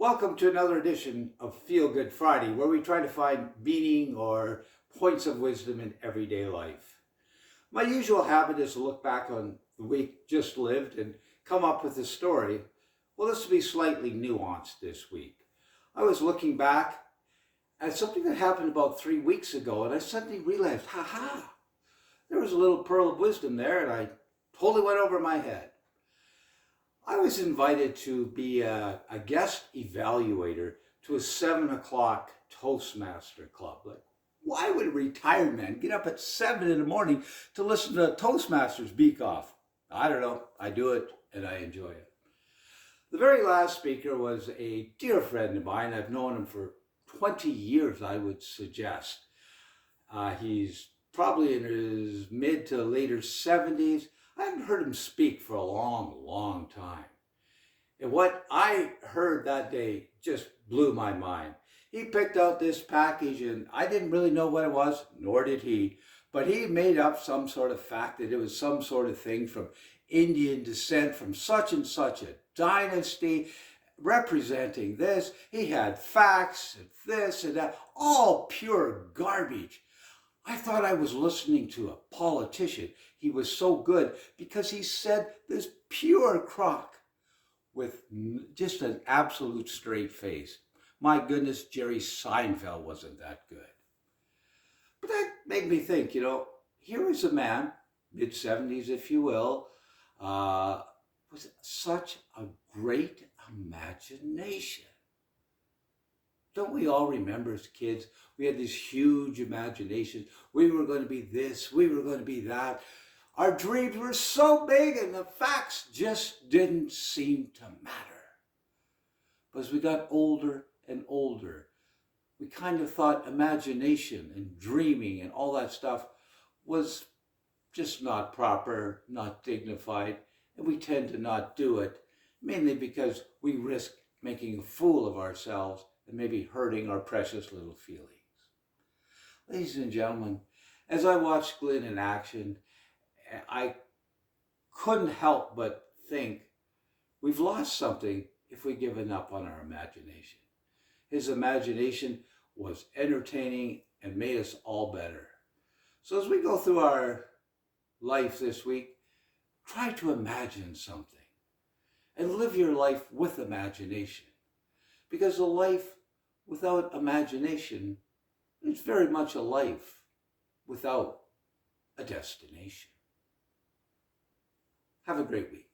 Welcome to another edition of Feel Good Friday, where we try to find meaning or points of wisdom in everyday life. My usual habit is to look back on the week just lived and come up with a story. Well, this will be slightly nuanced this week. I was looking back at something that happened about 3 weeks ago, and I suddenly realized, there was a little pearl of wisdom there, and I totally went over my head. I was invited to be a guest evaluator to a 7 o'clock Toastmaster club. Like, why would a retired man get up at 7 in the morning to listen to Toastmasters beak off? I don't know. I do it and I enjoy it. The very last speaker was a dear friend of mine. I've known him for 20 years, I would suggest. He's probably in his mid to later 70s. I haven't heard him speak for a long time. And what I heard that day just blew my mind. He picked out this package and I didn't really know what it was, nor did he. But he made up some sort of fact that it was some sort of thing from Indian descent, from such and such a dynasty, representing this. He had facts and this and that, all pure garbage. I thought I was listening to a politician. He was so good because he said this pure crock with just an absolute straight face. My goodness, Jerry Seinfeld wasn't that good. But that made me think, here is a man, mid-70s if you will, with such a great imagination. Don't we all remember as kids, we had these huge imaginations. We were going to be this, we were going to be that. Our dreams were so big and the facts just didn't seem to matter. But as we got older and older, we kind of thought imagination and dreaming and all that stuff was just not proper, not dignified, and we tend to not do it, mainly because we risk making a fool of ourselves and maybe hurting our precious little feelings. Ladies and gentlemen, as I watched Glenn in action, I couldn't help but think we've lost something if we've given up on our imagination. His imagination was entertaining and made us all better. So as we go through our life this week, try to imagine something and live your life with imagination. Because a life without imagination is very much a life without a destination. Have a great week.